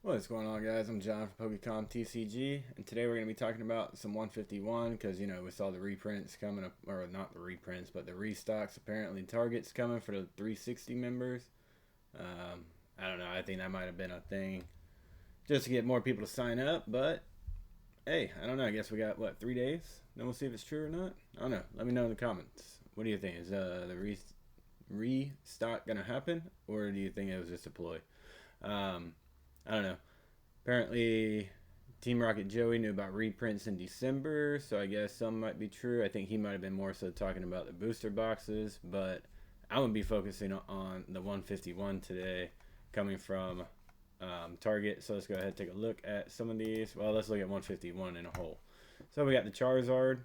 What's going on, guys? I'm John from PokeKom TCG, and today we're going to be talking about some 151 because, we saw the reprints coming up, or not the reprints, but the restocks. Apparently, Target's coming for the 360 members. Um, I don't know. I think that might have been a thing just to get more people to sign up, but hey, I don't know. I guess we got, 3 days? Then we'll see if it's true or not. I don't know. Let me know in the comments. What do you think? Is the restock going to happen, or do you think it was just a ploy? Um, I don't know. Apparently, Team Rocket Joey knew about reprints in December, so I guess some might be true. I think he might have been more so talking about the booster boxes, but I'm going to be focusing on the 151 today coming from Target. So let's go ahead and take a look at some of these. Well, let's look at 151 in a whole. So we got the Charizard,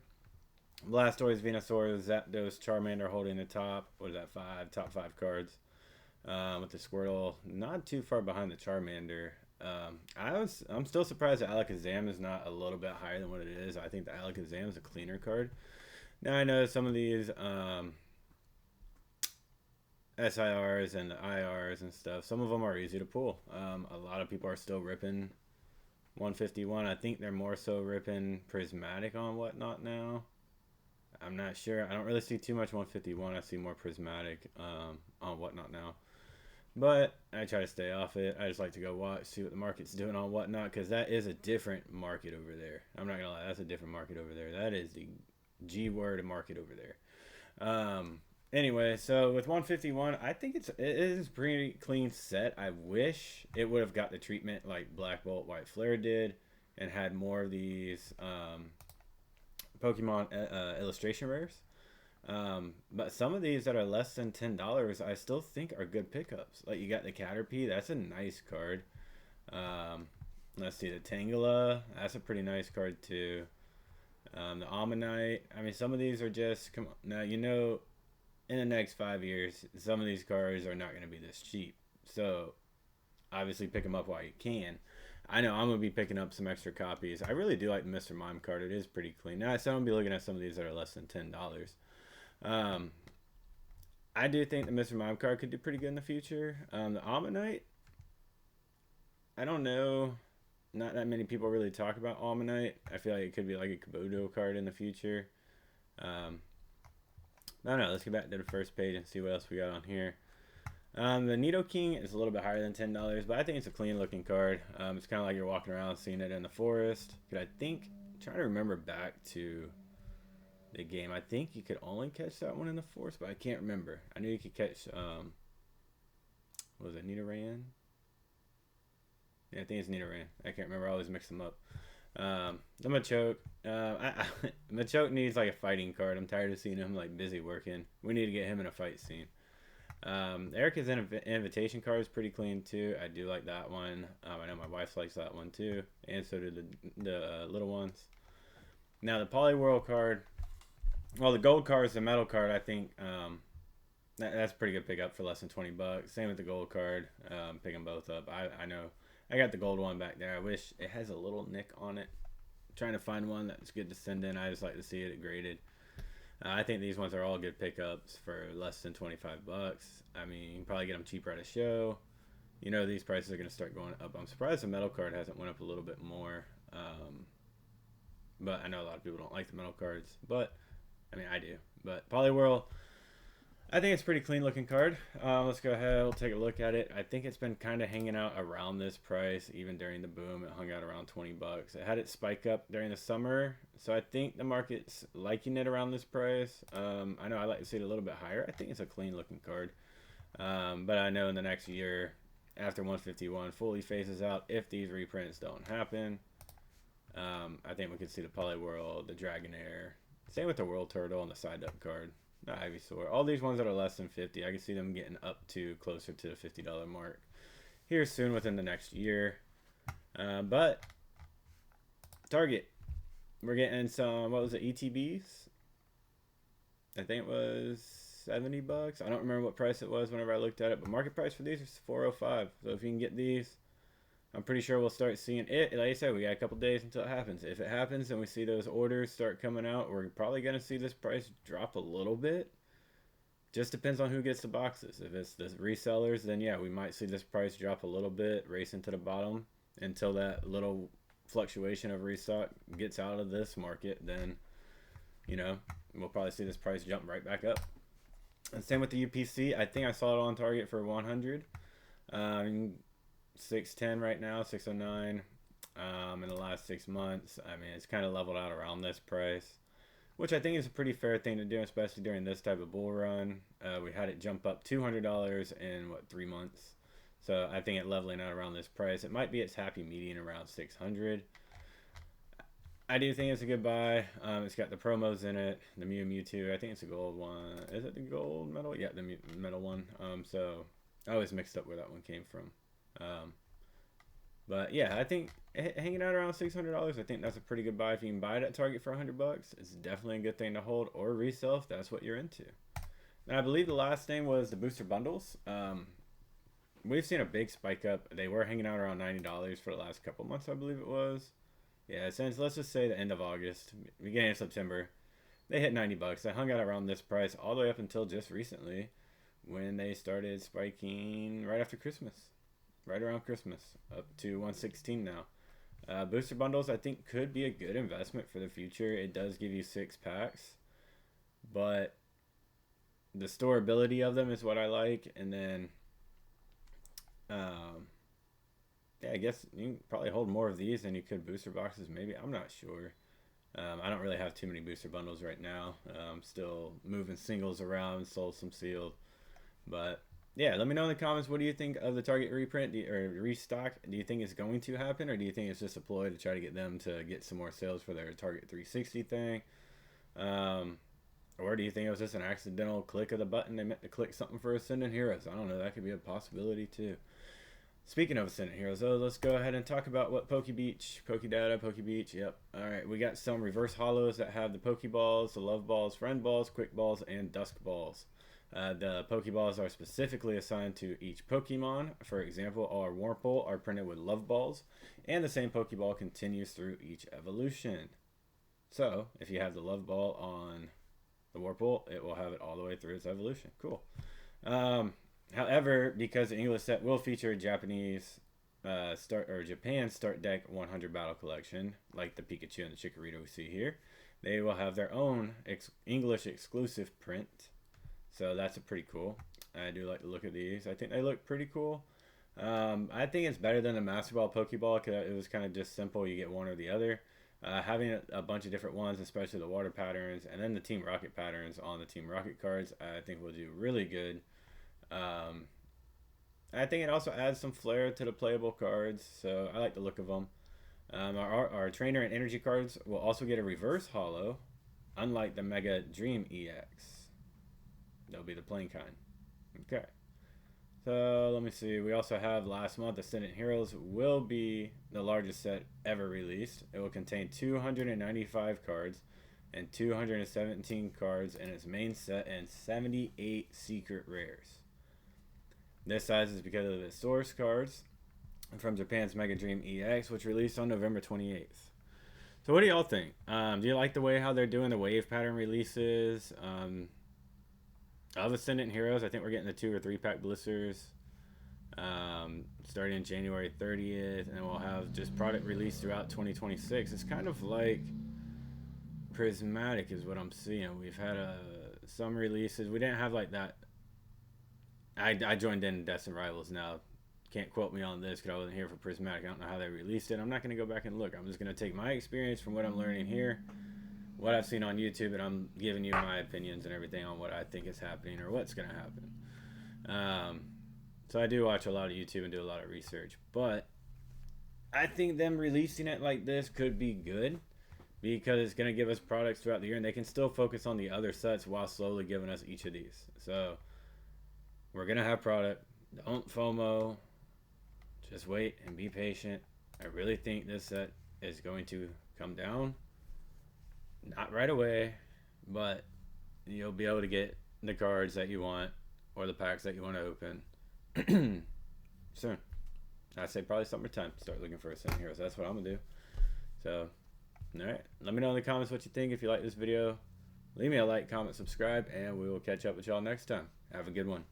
Blastoise, Venusaur, Zapdos, Charmander holding the top. What is that? Top five cards. With the Squirtle, not too far behind the Charmander. I'm still surprised that Alakazam is not a little bit higher than what it is. I think the Alakazam is a cleaner card. Now I know some of these SIRs and the IRs and stuff. Some of them are easy to pull. A lot of people are still ripping 151. I think they're more so ripping Prismatic on Whatnot now. I'm not sure. I don't really see too much 151. I see more Prismatic on Whatnot now. But I try to stay off it. I just like to go watch, see what the market's doing on Whatnot, because that is a different market over there. I'm not going to lie, that's a different market over there. That is the G word market over there. Anyway, so with 151, I think it is pretty clean set. I wish it would have got the treatment like Black Bolt, White Flare did, and had more of these Pokemon illustration rares. But some of these that are less than $10, I still think are good pickups. Like you got the Caterpie, that's a nice card. Um, let's see the Tangela, that's a pretty nice card too. The Ammonite, I mean, some of these are just come on. Now in the next 5 years, some of these cards are not going to be this cheap. So obviously pick them up while you can. I know I'm gonna be picking up some extra copies. I really do like the Mr. Mime card. It is pretty clean. Now, so I'm gonna be looking at some of these that are less than $10. Um, I do think the Mr. Mime card could do pretty good in the future. The Ammonite, I don't know. Not that many people really talk about Ammonite. I feel like it could be like a Kabuto card in the future. Um, I don't know. Let's get back to the first page and see what else we got on here. The Nidoking is a little bit higher than $10, but I think it's a clean looking card. It's kind of like you're walking around seeing it in the forest. But I think, I'm trying to remember back to the game. I think you could only catch that one in the forest, but I can't remember. I knew you could catch, what was it, Nidoran? Yeah, I think it's Nidoran. I can't remember. I always mix them up. The Machoke. Machoke needs like a fighting card. I'm tired of seeing him like busy working. We need to get him in a fight scene. Erica's invitation card is pretty clean too. I do like that one. I know my wife likes that one too, and so do the little ones. Now the Poliwhirl card. Well, the gold card is the metal card. I think that's a pretty good pickup for less than $20. Same with the gold card. Pick them both up. I know I got the gold one back there. I wish it has a little nick on it. I'm trying to find one that's good to send in. I just like to see it graded. I think these ones are all good pickups for less than $25. I mean, you can probably get them cheaper at a show. These prices are going to start going up. I'm surprised the metal card hasn't went up a little bit more. But I know a lot of people don't like the metal cards. But, I mean, I do. But Poliwhirl, I think it's a pretty clean looking card. Let's go ahead. We'll take a look at it. I think it's been kind of hanging out around this price even during the boom. It hung out around $20. It had it spike up during the summer, so I think the market's liking it around this price. I know I like to see it a little bit higher. I think it's a clean looking card, but I know in the next year, after 151 fully phases out, if these reprints don't happen, I think we could see the Poliwhirl, the Dragonair, same with the World Turtle and the Side Up card. Not Ivysaur. All these ones that are less than 50, I can see them getting up to closer to the $50 mark here soon within the next year. But Target, we're getting some, what was it, ETBs? I think it was $70. I don't remember what price it was whenever I looked at it, but market price for these is $405. So if you can get these, I'm pretty sure we'll start seeing it. Like I said, we got a couple days until it happens. If it happens and we see those orders start coming out, we're probably going to see this price drop a little bit. Just depends on who gets the boxes. If it's the resellers, then yeah, we might see this price drop a little bit, race into the bottom. until that little fluctuation of restock gets out of this market, then you know we'll probably see this price jump right back up. And same with the UPC. I think I saw it on target for 100. 610 right now, 609. In the last 6 months, I mean, it's kind of leveled out around this price, which I think is a pretty fair thing to do, especially during this type of bull run. We had it jump up $200 in 3 months, so I think it leveling out around this price. It might be its happy median around 600. I do think it's a good buy. It's got the promos in it, the Mewtwo. I think it's a gold one. Is it the gold medal? Yeah, the metal one. So I always mixed up where that one came from. But yeah, I think hanging out around $600, I think that's a pretty good buy. If you can buy it at Target for $100, it's definitely a good thing to hold or resell if that's what you're into. And I believe the last thing was the booster bundles. We've seen a big spike up. They were hanging out around $90 for the last couple months, I believe it was. Yeah, since let's just say the end of August, beginning of September, they hit $90. They hung out around this price all the way up until just recently, when they started spiking right after Christmas. Right around Christmas, up to 116 now. Booster bundles, I think, could be a good investment for the future. It does give you 6 packs, but the storability of them is what I like. And then, yeah, I guess you can probably hold more of these than you could booster boxes. Maybe, I'm not sure. I don't really have too many booster bundles right now. I'm still moving singles around, sold some sealed, but. Yeah, let me know in the comments, what do you think of the Target reprint or restock? Do you think it's going to happen, or do you think it's just a ploy to try to get them to get some more sales for their Target 360 thing? Or do you think it was just an accidental click of the button? They meant to click something for Ascendant Heroes. I don't know. That could be a possibility too. Speaking of Ascendant Heroes, let's go ahead and talk about what Pokebeach, Pokedata, Pokebeach. Yep. All right, we got some reverse holos that have the Pokeballs, the Love Balls, Friend Balls, Quick Balls, and Dusk Balls. The Pokeballs are specifically assigned to each Pokemon. For example, our Wurmple are printed with Love Balls, and the same Pokeball continues through each evolution. So, if you have the Love Ball on the Wurmple, it will have it all the way through its evolution. Cool. However, because the English set will feature a Japanese Japan Start Deck 100 Battle Collection, like the Pikachu and the Chikorita we see here, they will have their own English exclusive print. So that's pretty cool. I do like to look at these. I think they look pretty cool. I think it's better than the Master Ball Pokeball because it was kind of just simple. You get one or the other. Having a bunch of different ones, especially the water patterns and then the Team Rocket patterns on the Team Rocket cards, I think will do really good. I think it also adds some flair to the playable cards, so I like the look of them. Our Trainer and Energy cards will also get a reverse holo, unlike the Mega Dream EX. They'll be the plain kind. Okay. So let me see. We also have last month, Ascendant Heroes will be the largest set ever released. It will contain 295 cards and 217 cards in its main set and 78 secret rares. This size is because of the source cards from Japan's Mega Dream EX, which released on November 28th. So what do y'all think? Do you like the way how they're doing the wave pattern releases? Of Ascendant Heroes, I think we're getting the 2 or 3 pack blisters starting January 30th, and we'll have just product release throughout 2026. It's kind of like Prismatic is what I'm seeing. We've had some releases. We didn't have like that. I joined in Destined Rivals now. Can't quote me on this because I wasn't here for Prismatic. I don't know how they released it. I'm not going to go back and look. I'm just going to take my experience from what I'm learning here, what I've seen on YouTube, and I'm giving you my opinions and everything on what I think is happening or what's going to happen. So I do watch a lot of YouTube and do a lot of research, but I think them releasing it like this could be good because it's going to give us products throughout the year, and they can still focus on the other sets while slowly giving us each of these. So we're going to have product. Don't FOMO. Just wait and be patient. I really think this set is going to come down. Not right away, but you'll be able to get the cards that you want or the packs that you want to open soon. I'd say probably summertime. Start looking for Ascendant Heroes. That's what I'm going to do. So, alright. Let me know in the comments what you think. If you like this video, leave me a like, comment, subscribe, and we will catch up with y'all next time. Have a good one.